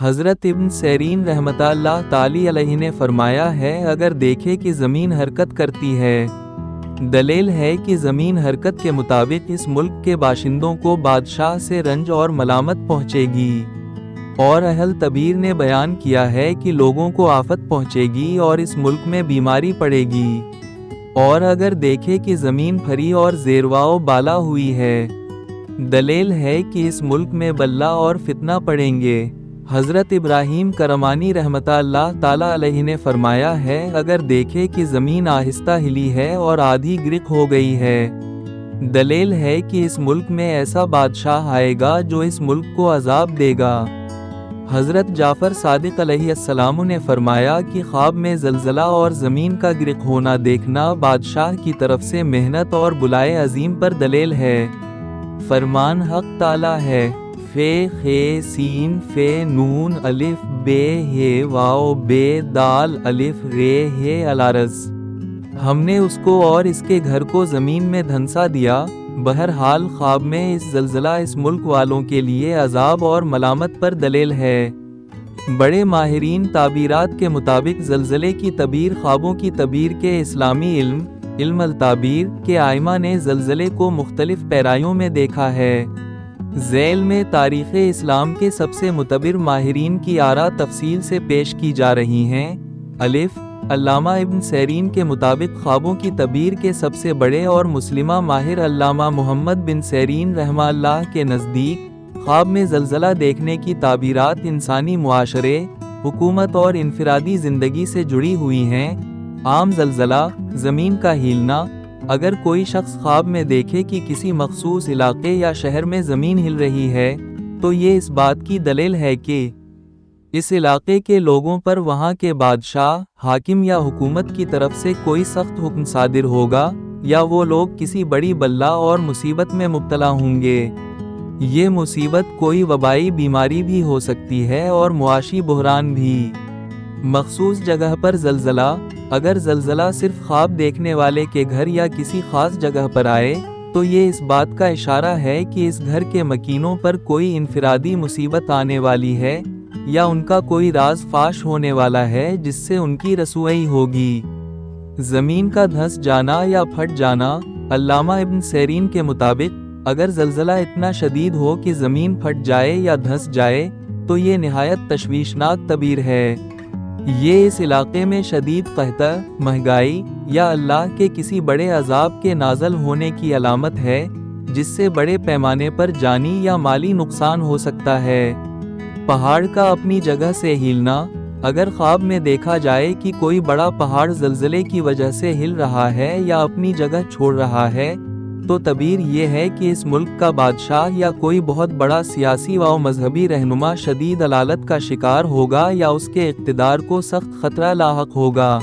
حضرت ابن سیرین رحمۃ اللہ تعالی علیہ نے فرمایا ہے، اگر دیکھے کہ زمین حرکت کرتی ہے، دلیل ہے کہ زمین حرکت کے مطابق اس ملک کے باشندوں کو بادشاہ سے رنج اور ملامت پہنچے گی، اور اہل تبیر نے بیان کیا ہے کہ لوگوں کو آفت پہنچے گی اور اس ملک میں بیماری پڑے گی، اور اگر دیکھے کہ زمین پھری اور زیرواؤ بالا ہوئی ہے، دلیل ہے کہ اس ملک میں بلا اور فتنہ پڑیں گے۔ حضرت ابراہیم کرمانی رحمۃ اللہ تعالی علیہ نے فرمایا ہے، اگر دیکھے کہ زمین آہستہ ہلی ہے اور آدھی گرک ہو گئی ہے، دلیل ہے کہ اس ملک میں ایسا بادشاہ آئے گا جو اس ملک کو عذاب دے گا۔ حضرت جعفر صادق علیہ السلام نے فرمایا کہ خواب میں زلزلہ اور زمین کا گرک ہونا دیکھنا بادشاہ کی طرف سے محنت اور بلائے عظیم پر دلیل ہے۔ فرمان حق تعالی ہے، فے خے سین فے نون الف بے ہے واو بے دال الف رے ہے الارض۔ ہم نے اس کو اور اس کے گھر کو زمین میں دھنسا دیا۔ بہرحال خواب میں اس زلزلہ اس ملک والوں کے لیے عذاب اور ملامت پر دلیل ہے۔ بڑے ماہرین تعبیرات کے مطابق زلزلے کی تعبیر خوابوں کی تعبیر کے اسلامی علم التعبیر کے ائمہ نے زلزلے کو مختلف پیرایوں میں دیکھا ہے۔ ذیل میں تاریخ اسلام کے سب سے معتبر ماہرین کی آراء تفصیل سے پیش کی جا رہی ہیں۔ الف علامہ ابن سیرین کے مطابق خوابوں کی تعبیر کے سب سے بڑے اور مسلمہ ماہر علامہ محمد بن سیرین رحمہ اللہ کے نزدیک خواب میں زلزلہ دیکھنے کی تعبیرات انسانی معاشرے، حکومت اور انفرادی زندگی سے جڑی ہوئی ہیں۔ عام زلزلہ، زمین کا ہلنا۔ اگر کوئی شخص خواب میں دیکھے کہ کسی مخصوص علاقے یا شہر میں زمین ہل رہی ہے، تو یہ اس بات کی دلیل ہے کہ اس علاقے کے لوگوں پر وہاں کے بادشاہ، حاکم یا حکومت کی طرف سے کوئی سخت حکم صادر ہوگا، یا وہ لوگ کسی بڑی بلا اور مصیبت میں مبتلا ہوں گے۔ یہ مصیبت کوئی وبائی بیماری بھی ہو سکتی ہے اور معاشی بحران بھی۔ مخصوص جگہ پر زلزلہ۔ اگر زلزلہ صرف خواب دیکھنے والے کے گھر یا کسی خاص جگہ پر آئے، تو یہ اس بات کا اشارہ ہے کہ اس گھر کے مکینوں پر کوئی انفرادی مصیبت آنے والی ہے، یا ان کا کوئی راز فاش ہونے والا ہے جس سے ان کی رسوائی ہوگی۔ زمین کا دھنس جانا یا پھٹ جانا۔ علامہ ابن سیرین کے مطابق اگر زلزلہ اتنا شدید ہو کہ زمین پھٹ جائے یا دھنس جائے، تو یہ نہایت تشویشناک تعبیر ہے۔ یہ اس علاقے میں شدید قحط، مہنگائی یا اللہ کے کسی بڑے عذاب کے نازل ہونے کی علامت ہے، جس سے بڑے پیمانے پر جانی یا مالی نقصان ہو سکتا ہے۔ پہاڑ کا اپنی جگہ سے ہلنا۔ اگر خواب میں دیکھا جائے کہ کوئی بڑا پہاڑ زلزلے کی وجہ سے ہل رہا ہے یا اپنی جگہ چھوڑ رہا ہے، تو تعبیر یہ ہے کہ اس ملک کا بادشاہ یا کوئی بہت بڑا سیاسی و مذہبی رہنما شدید علالت کا شکار ہوگا یا اس کے اقتدار کو سخت خطرہ لاحق ہوگا۔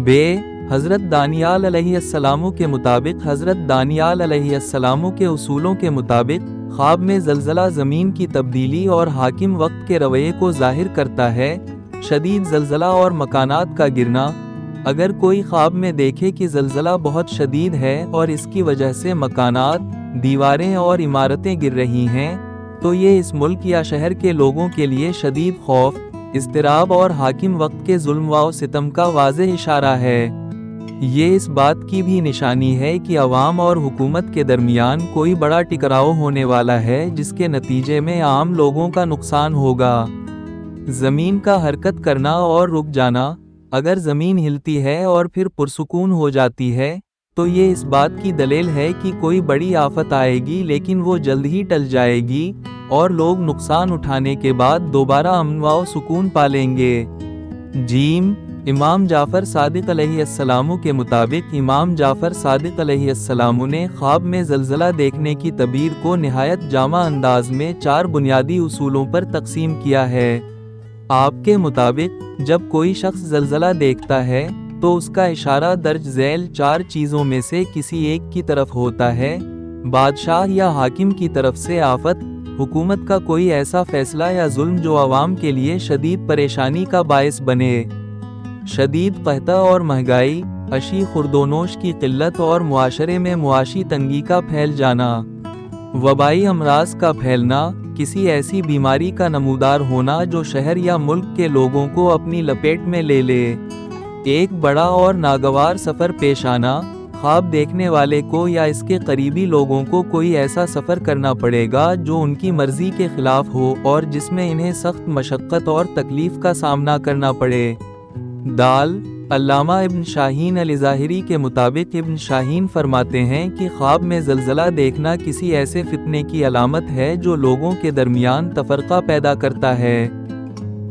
بے حضرت دانیال علیہ السلام کے مطابق حضرت دانیال علیہ السلام کے اصولوں کے مطابق خواب میں زلزلہ زمین کی تبدیلی اور حاکم وقت کے رویے کو ظاہر کرتا ہے۔ شدید زلزلہ اور مکانات کا گرنا۔ اگر کوئی خواب میں دیکھے کہ زلزلہ بہت شدید ہے اور اس کی وجہ سے مکانات، دیواریں اور عمارتیں گر رہی ہیں، تو یہ اس ملک یا شہر کے لوگوں کے لیے شدید خوف، اضطراب اور حاکم وقت کے ظلم و ستم کا واضح اشارہ ہے۔ یہ اس بات کی بھی نشانی ہے کہ عوام اور حکومت کے درمیان کوئی بڑا ٹکراؤ ہونے والا ہے، جس کے نتیجے میں عام لوگوں کا نقصان ہوگا۔ زمین کا حرکت کرنا اور رک جانا۔ اگر زمین ہلتی ہے اور پھر پرسکون ہو جاتی ہے، تو یہ اس بات کی دلیل ہے کہ کوئی بڑی آفت آئے گی، لیکن وہ جلد ہی ٹل جائے گی اور لوگ نقصان اٹھانے کے بعد دوبارہ امن و سکون پالیں گے۔ جیم امام جعفر صادق علیہ السلام کے مطابق امام جعفر صادق علیہ السلام نے خواب میں زلزلہ دیکھنے کی تعبیر کو نہایت جامع انداز میں 4 بنیادی اصولوں پر تقسیم کیا ہے۔ آپ کے مطابق جب کوئی شخص زلزلہ دیکھتا ہے تو اس کا اشارہ درج ذیل 4 چیزوں میں سے کسی ایک کی طرف ہوتا ہے: بادشاہ یا حاکم کی طرف سے آفت، حکومت کا کوئی ایسا فیصلہ یا ظلم جو عوام کے لیے شدید پریشانی کا باعث بنے، شدید قحط اور مہنگائی، اشی خوردونوش کی قلت اور معاشرے میں معاشی تنگی کا پھیل جانا، وبائی امراض کا پھیلنا، کسی ایسی بیماری کا نمودار ہونا جو شہر یا ملک کے لوگوں کو اپنی لپیٹ میں لے لے۔ ایک بڑا اور ناگوار سفر پیش آنا، خواب دیکھنے والے کو یا اس کے قریبی لوگوں کو کوئی ایسا سفر کرنا پڑے گا جو ان کی مرضی کے خلاف ہو اور جس میں انہیں سخت مشقت اور تکلیف کا سامنا کرنا پڑے۔ دال علامہ ابن شاہین الظاہری کے مطابق ابن شاہین فرماتے ہیں کہ خواب میں زلزلہ دیکھنا کسی ایسے فتنے کی علامت ہے جو لوگوں کے درمیان تفرقہ پیدا کرتا ہے۔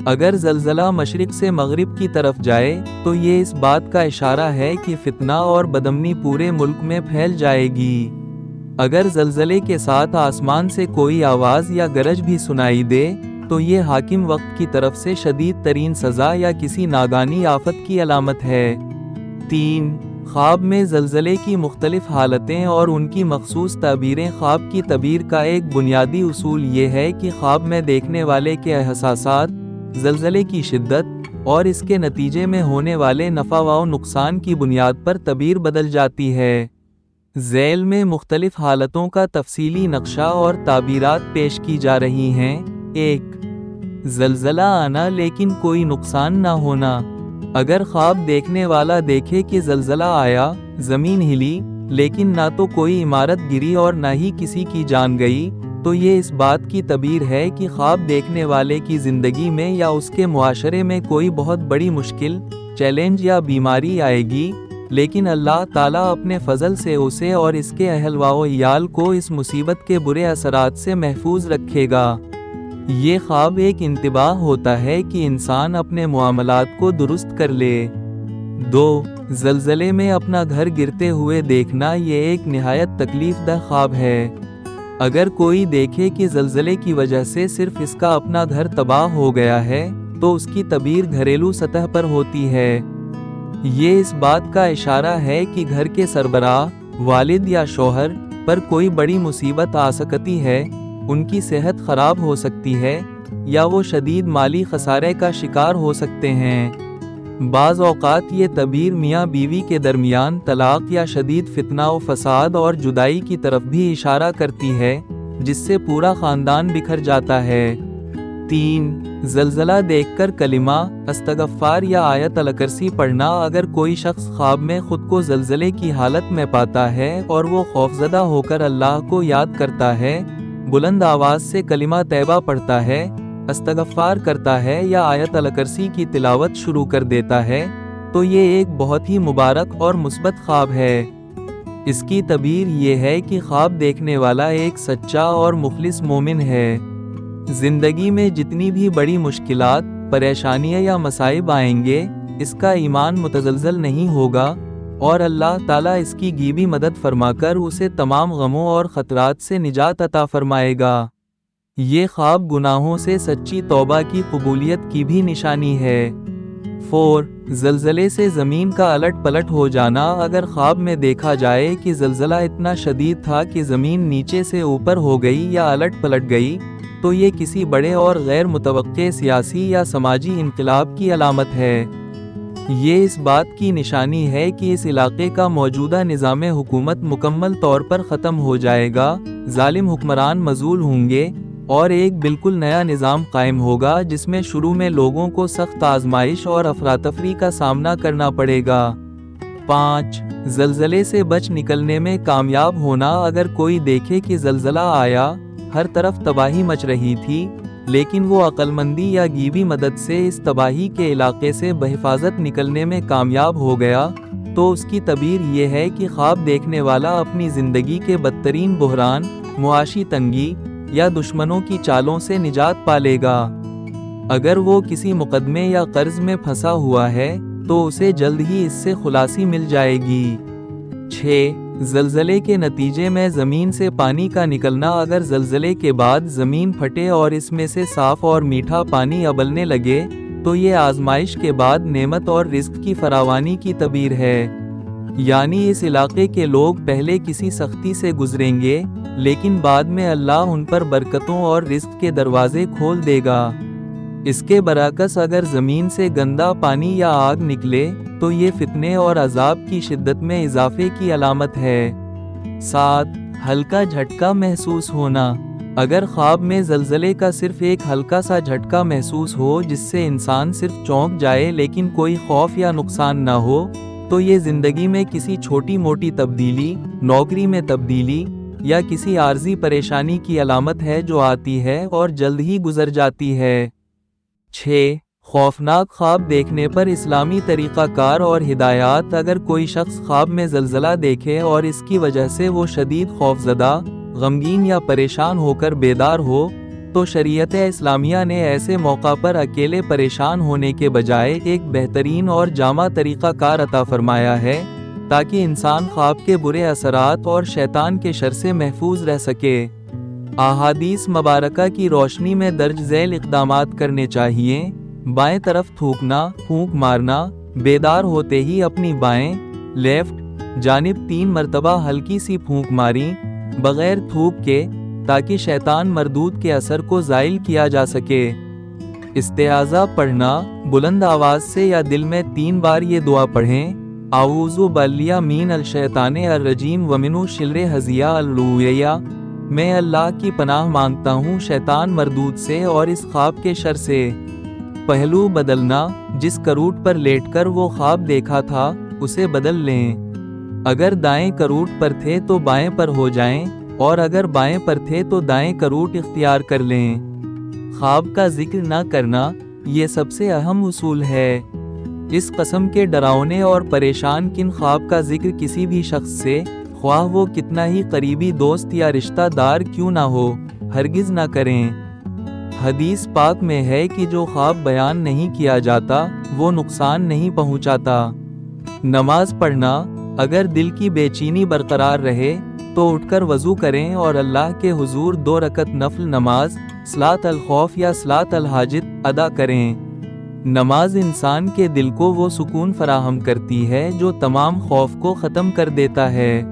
اگر زلزلہ مشرق سے مغرب کی طرف جائے تو یہ اس بات کا اشارہ ہے کہ فتنہ اور بدامنی پورے ملک میں پھیل جائے گی۔ اگر زلزلے کے ساتھ آسمان سے کوئی آواز یا گرج بھی سنائی دے تو یہ حاکم وقت کی طرف سے شدید ترین سزا یا کسی ناگانی آفت کی علامت ہے۔ 3. خواب میں زلزلے کی مختلف حالتیں اور ان کی مخصوص تعبیریں۔ خواب کی تعبیر کا ایک بنیادی اصول یہ ہے کہ خواب میں دیکھنے والے کے احساسات، زلزلے کی شدت اور اس کے نتیجے میں ہونے والے نفع و نقصان کی بنیاد پر تعبیر بدل جاتی ہے۔ ذیل میں مختلف حالتوں کا تفصیلی نقشہ اور تعبیرات پیش کی جا رہی ہیں۔ 1. زلزلہ آنا لیکن کوئی نقصان نہ ہونا۔ اگر خواب دیکھنے والا دیکھے کہ زلزلہ آیا، زمین ہلی، لیکن نہ تو کوئی عمارت گری اور نہ ہی کسی کی جان گئی، تو یہ اس بات کی تعبیر ہے کہ خواب دیکھنے والے کی زندگی میں یا اس کے معاشرے میں کوئی بہت بڑی مشکل، چیلنج یا بیماری آئے گی، لیکن اللہ تعالیٰ اپنے فضل سے اسے اور اس کے اہل و عیال کو اس مصیبت کے برے اثرات سے محفوظ رکھے گا۔ یہ خواب ایک انتباہ ہوتا ہے کہ انسان اپنے معاملات کو درست کر لے۔ 2. زلزلے میں اپنا گھر گرتے ہوئے دیکھنا۔ یہ ایک نہایت تکلیف دہ خواب ہے۔ اگر کوئی دیکھے کہ زلزلے کی وجہ سے صرف اس کا اپنا گھر تباہ ہو گیا ہے تو اس کی تعبیر گھریلو سطح پر ہوتی ہے۔ یہ اس بات کا اشارہ ہے کہ گھر کے سربراہ، والد یا شوہر پر کوئی بڑی مصیبت آ سکتی ہے، ان کی صحت خراب ہو سکتی ہے یا وہ شدید مالی خسارے کا شکار ہو سکتے ہیں۔ بعض اوقات یہ تعبیر میاں بیوی کے درمیان طلاق یا شدید فتنہ و فساد اور جدائی کی طرف بھی اشارہ کرتی ہے، جس سے پورا خاندان بکھر جاتا ہے۔ 3. زلزلہ دیکھ کر کلمہ، استغفار یا آیت الکرسی پڑھنا۔ اگر کوئی شخص خواب میں خود کو زلزلے کی حالت میں پاتا ہے اور وہ خوفزدہ ہو کر اللہ کو یاد کرتا ہے، بلند آواز سے کلمہ طیبہ پڑھتا ہے، استغفار کرتا ہے یا آیت الکرسی کی تلاوت شروع کر دیتا ہے، تو یہ ایک بہت ہی مبارک اور مثبت خواب ہے۔ اس کی تعبیر یہ ہے کہ خواب دیکھنے والا ایک سچا اور مخلص مومن ہے۔ زندگی میں جتنی بھی بڑی مشکلات، پریشانیاں یا مصائب آئیں گے، اس کا ایمان متزلزل نہیں ہوگا اور اللہ تعالیٰ اس کی غیبی مدد فرما کر اسے تمام غموں اور خطرات سے نجات عطا فرمائے گا۔ یہ خواب گناہوں سے سچی توبہ کی قبولیت کی بھی نشانی ہے۔ 4. زلزلے سے زمین کا الٹ پلٹ ہو جانا۔ اگر خواب میں دیکھا جائے کہ زلزلہ اتنا شدید تھا کہ زمین نیچے سے اوپر ہو گئی یا الٹ پلٹ گئی، تو یہ کسی بڑے اور غیر متوقع سیاسی یا سماجی انقلاب کی علامت ہے۔ یہ اس بات کی نشانی ہے کہ اس علاقے کا موجودہ نظام حکومت مکمل طور پر ختم ہو جائے گا، ظالم حکمران مذلول ہوں گے اور ایک بالکل نیا نظام قائم ہوگا جس میں شروع میں لوگوں کو سخت آزمائش اور افراتفری کا سامنا کرنا پڑے گا۔ 5. زلزلے سے بچ نکلنے میں کامیاب ہونا۔ اگر کوئی دیکھے کہ زلزلہ آیا، ہر طرف تباہی مچ رہی تھی، لیکن وہ عقل مندی یا غیبی مدد سے اس تباہی کے علاقے سے بحفاظت نکلنے میں کامیاب ہو گیا، تو اس کی تعبیر یہ ہے کہ خواب دیکھنے والا اپنی زندگی کے بدترین بحران، معاشی تنگی یا دشمنوں کی چالوں سے نجات پالے گا۔ اگر وہ کسی مقدمے یا قرض میں پھنسا ہوا ہے تو اسے جلد ہی اس سے خلاصی مل جائے گی۔ 6. زلزلے کے نتیجے میں زمین سے پانی کا نکلنا۔ اگر زلزلے کے بعد زمین پھٹے اور اس میں سے صاف اور میٹھا پانی ابلنے لگے تو یہ آزمائش کے بعد نعمت اور رزق کی فراوانی کی تعبیر ہے۔ یعنی اس علاقے کے لوگ پہلے کسی سختی سے گزریں گے، لیکن بعد میں اللہ ان پر برکتوں اور رزق کے دروازے کھول دے گا۔ اس کے برعکس اگر زمین سے گندا پانی یا آگ نکلے تو یہ فتنے اور عذاب کی شدت میں اضافے کی علامت ہے۔ 7. ہلکا جھٹکا محسوس ہونا۔ اگر خواب میں زلزلے کا صرف ایک ہلکا سا جھٹکا محسوس ہو جس سے انسان صرف چونک جائے لیکن کوئی خوف یا نقصان نہ ہو، تو یہ زندگی میں کسی چھوٹی موٹی تبدیلی، نوکری میں تبدیلی یا کسی عارضی پریشانی کی علامت ہے جو آتی ہے اور جلد ہی گزر جاتی ہے۔ 6. خوفناک خواب دیکھنے پر اسلامی طریقہ کار اور ہدایات۔ اگر کوئی شخص خواب میں زلزلہ دیکھے اور اس کی وجہ سے وہ شدید خوفزدہ، غمگین یا پریشان ہو کر بیدار ہو، تو شریعت اسلامیہ نے ایسے موقع پر اکیلے پریشان ہونے کے بجائے ایک بہترین اور جامع طریقہ کار عطا فرمایا ہے تاکہ انسان خواب کے برے اثرات اور شیطان کے شر سے محفوظ رہ سکے۔ احادیث مبارکہ کی روشنی میں درج ذیل اقدامات کرنے چاہیے۔ بائیں طرف تھوکنا، پھونک مارنا، بیدار ہوتے ہی اپنی بائیں لیفٹ جانب 3 مرتبہ ہلکی سی پھونک ماری بغیر تھوک کے، تاکہ شیطان مردود کے اثر کو زائل کیا جا سکے۔ استعاذہ پڑھنا، بلند آواز سے یا دل میں 3 بار یہ دعا پڑھیں: اعوذ باللہ من الشیطان الرجیم ومن شر حزیہ اللویہ۔ میں اللہ کی پناہ مانگتا ہوں شیطان مردود سے اور اس خواب کے شر سے۔ پہلو بدلنا، جس کروٹ پر لیٹ کر وہ خواب دیکھا تھا اسے بدل لیں۔ اگر دائیں کروٹ پر تھے تو بائیں پر ہو جائیں، اور اگر بائیں پر تھے تو دائیں کروٹ اختیار کر لیں۔ خواب کا ذکر نہ کرنا، یہ سب سے اہم اصول ہے۔ اس قسم کے ڈراؤنے اور پریشان کن خواب کا ذکر کسی بھی شخص سے، خواہ وہ کتنا ہی قریبی دوست یا رشتہ دار کیوں نہ ہو، ہرگز نہ کریں۔ حدیث پاک میں ہے کہ جو خواب بیان نہیں کیا جاتا وہ نقصان نہیں پہنچاتا۔ نماز پڑھنا، اگر دل کی بے چینی برقرار رہے تو اٹھ کر وضو کریں اور اللہ کے حضور 2 رکعت نفل نماز، صلاۃ الخوف یا صلاۃ الحاجت ادا کریں۔ نماز انسان کے دل کو وہ سکون فراہم کرتی ہے جو تمام خوف کو ختم کر دیتا ہے۔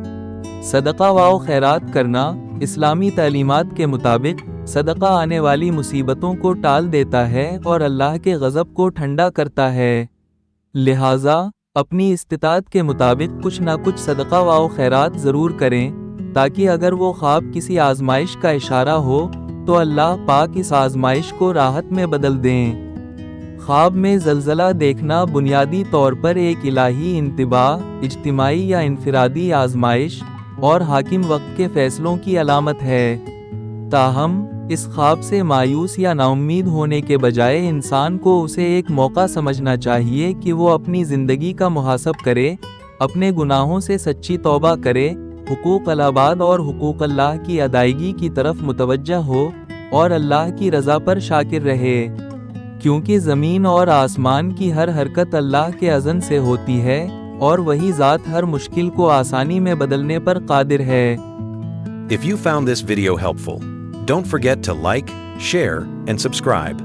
صدقہ و خیرات کرنا، اسلامی تعلیمات کے مطابق صدقہ آنے والی مصیبتوں کو ٹال دیتا ہے اور اللہ کے غضب کو ٹھنڈا کرتا ہے۔ لہٰذا اپنی استطاعت کے مطابق کچھ نہ کچھ صدقہ و خیرات ضرور کریں، تاکہ اگر وہ خواب کسی آزمائش کا اشارہ ہو تو اللہ پاک اس آزمائش کو راحت میں بدل دیں۔ خواب میں زلزلہ دیکھنا بنیادی طور پر ایک الہی انتباہ، اجتماعی یا انفرادی آزمائش اور حاکم وقت کے فیصلوں کی علامت ہے۔ تاہم اس خواب سے مایوس یا نا امید ہونے کے بجائے انسان کو اسے ایک موقع سمجھنا چاہیے کہ وہ اپنی زندگی کا محاسب کرے، اپنے گناہوں سے سچی توبہ کرے، حقوق العباد اور حقوق اللہ کی ادائیگی کی طرف متوجہ ہو اور اللہ کی رضا پر شاکر رہے، کیونکہ زمین اور آسمان کی ہر حرکت اللہ کے اذن سے ہوتی ہے اور وہی ذات ہر مشکل کو آسانی میں بدلنے پر قادر ہے۔ If you found this video helpful, don't forget to like, share, and subscribe.